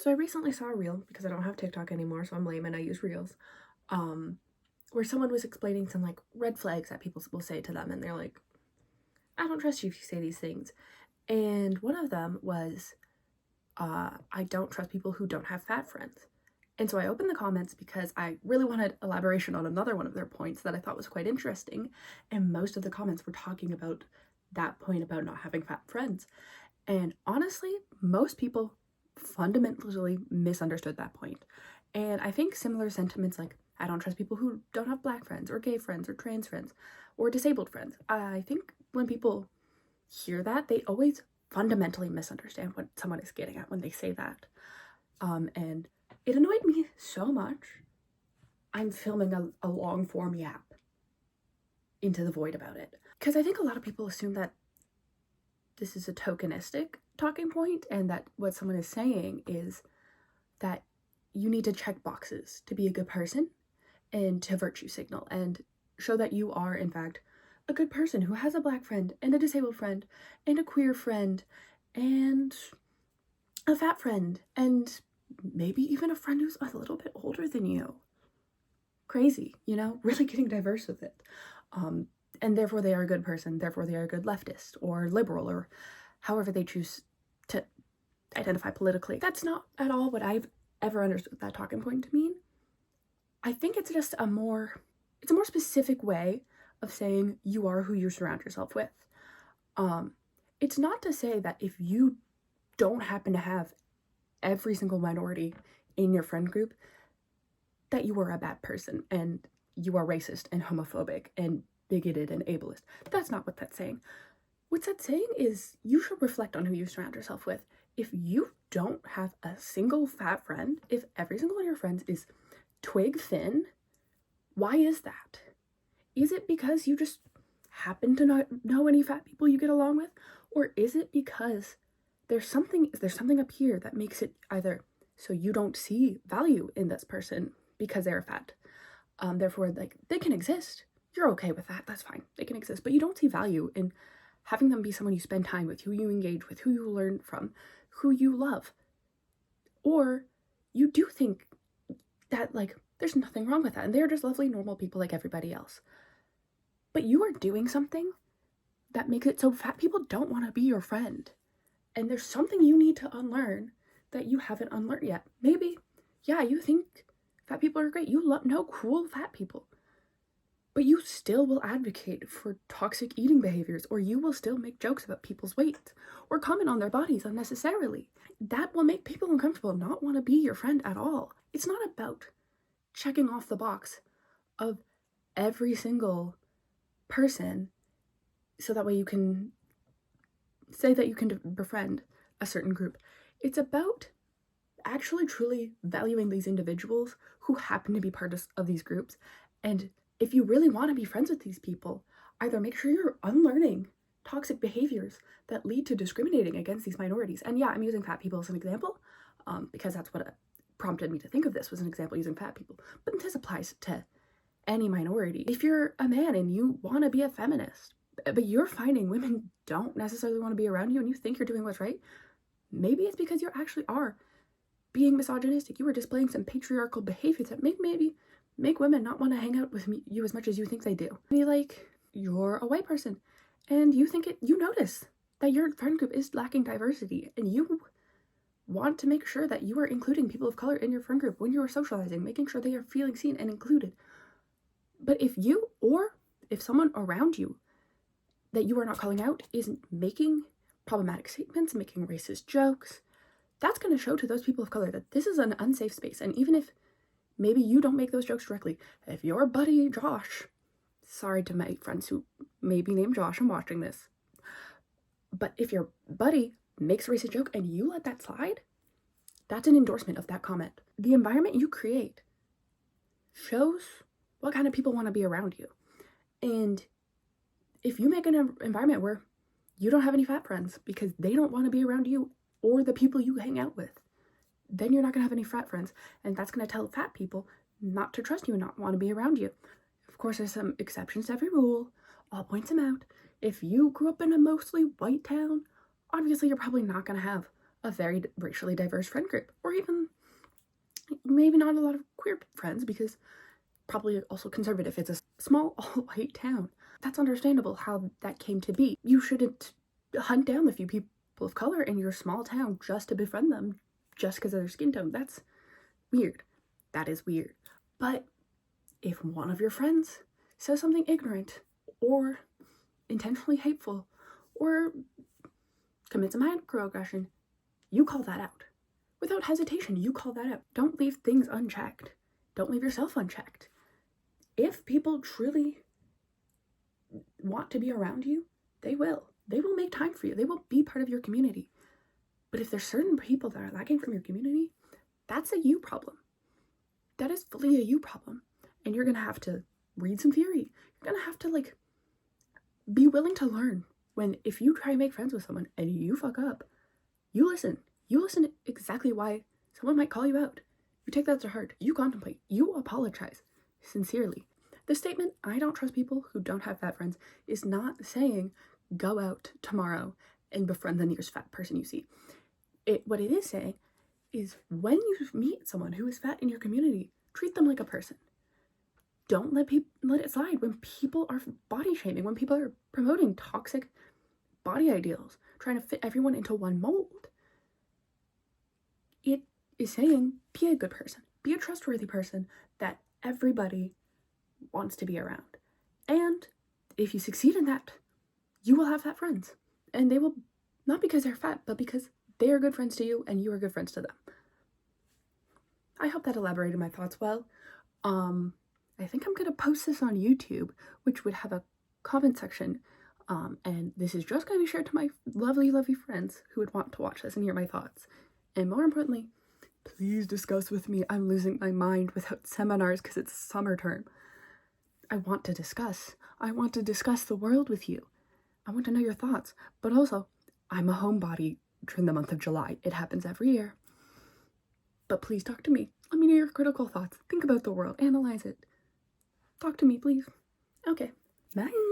So I recently saw a reel, because I don't have TikTok anymore, so I'm lame and I use reels, where someone was explaining some like red flags that people will say to them, and they're like, I don't trust you if you say these things. And one of them was, I don't trust people who don't have fat friends. And so I opened the comments because I really wanted elaboration on another one of their points that I thought was quite interesting. And most of the comments were talking about that point about not having fat friends. And honestly, most people fundamentally misunderstood that point. And I think similar sentiments like, I don't trust people who don't have black friends or gay friends or trans friends or disabled friends. I think when people hear that, they always fundamentally misunderstand what someone is getting at when they say that. And it annoyed me so much. I'm filming a long form yap into the void about it. Because I think a lot of people assume that this is a tokenistic talking point, and that what someone is saying is that you need to check boxes to be a good person and to virtue signal and show that you are, in fact, a good person who has a black friend and a disabled friend and a queer friend and a fat friend and maybe even a friend who's a little bit older than you. Crazy, you know, really getting diverse with it. And therefore they are a good person, therefore they are a good leftist or liberal or however they choose to identify politically. That's not at all what I've ever understood that talking point to mean. I think it's just a more specific way of saying you are who you surround yourself with. It's not to say that if you don't happen to have every single minority in your friend group, that you are a bad person and you are racist and homophobic and bigoted and ableist. That's not what that's saying. What that's saying is you should reflect on who you surround yourself with. If you don't have a single fat friend, if every single one of your friends is twig thin, why is that? Is it because you just happen to not know any fat people you get along with? Or is it because there's something up here that makes it either so you don't see value in this person because they're fat. Therefore, like, they can exist. You're okay with that. That's fine. They can exist. But you don't see value in having them be someone you spend time with, who you engage with, who you learn from, who you love. Or you do think that, like, there's nothing wrong with that, and they're just lovely, normal people like everybody else. But you are doing something that makes it so fat people don't want to be your friend. And there's something you need to unlearn that you haven't unlearned yet. Maybe, yeah, you think fat people are great. You know cool fat people. But you still will advocate for toxic eating behaviors, or you will still make jokes about people's weight or comment on their bodies unnecessarily. That will make people uncomfortable, not want to be your friend at all. It's not about checking off the box of every single person so that way you can say that you can befriend a certain group. It's about actually truly valuing these individuals who happen to be part of these groups. And if you really want to be friends with these people, either make sure you're unlearning toxic behaviors that lead to discriminating against these minorities. And yeah, I'm using fat people as an example because that's what prompted me to think of this, was an example using fat people. But this applies to any minority. If you're a man and you want to be a feminist, but you're finding women don't necessarily want to be around you and you think you're doing what's right, maybe it's because you actually are being misogynistic. You are displaying some patriarchal behaviors that maybe make women not want to hang out with you as much as you think they do. Maybe like you're a white person and you notice that your friend group is lacking diversity and you want to make sure that you are including people of color in your friend group when you are socializing, making sure they are feeling seen and included. But if you, or if someone around you that you are not calling out is making problematic statements, making racist jokes, that's going to show to those people of color that this is an unsafe space. And even if maybe you don't make those jokes directly, if your buddy Josh, sorry to my friends who may be named Josh and watching this, but if your buddy makes a racist joke and you let that slide, that's an endorsement of that comment. The environment you create shows what kind of people want to be around you. And if you make an environment where you don't have any fat friends because they don't want to be around you or the people you hang out with, then you're not going to have any fat friends. And that's going to tell fat people not to trust you and not want to be around you. Of course, there's some exceptions to every rule. I'll point them out. If you grew up in a mostly white town, obviously you're probably not going to have a very racially diverse friend group, or even maybe not a lot of queer friends, because probably also conservative. It's a small all-white town. That's understandable how that came to be. You shouldn't hunt down the few people of color in your small town just to befriend them just because of their skin tone. That's weird. That is weird. But if one of your friends says something ignorant or intentionally hateful or commits a microaggression, you call that out. Without hesitation, you call that out. Don't leave things unchecked. Don't leave yourself unchecked. If people truly want to be around you, they will. They will make time for you. They will be part of your community. But if there's certain people that are lacking from your community, that's a you problem. That is fully a you problem. And you're going to have to read some theory. You're going to have to be willing to learn. When if you try and make friends with someone and you fuck up, you listen. You listen to exactly why someone might call you out. You take that to heart. You contemplate. You apologize sincerely. The statement, I don't trust people who don't have fat friends, is not saying go out tomorrow and befriend the nearest fat person you see. What it is saying is when you meet someone who is fat in your community, treat them like a person. Don't let it slide when people are body shaming, when people are promoting toxic body ideals, trying to fit everyone into one mold. It is saying be a good person, be a trustworthy person that everybody wants to be around. And if you succeed in that, you will have fat friends. And they will, not because they're fat, but because they are good friends to you and you are good friends to them. I hope that elaborated my thoughts well. I think I'm going to post this on YouTube, which would have a comment section. And this is just going to be shared to my lovely, lovely friends who would want to watch this and hear my thoughts. And more importantly, please discuss with me. I'm losing my mind without seminars because it's summer term. I want to discuss. I want to discuss the world with you. I want to know your thoughts. But also, I'm a homebody during the month of July. It happens every year. But please talk to me. Let me know your critical thoughts. Think about the world. Analyze it. Talk to me, please. Okay. Bye.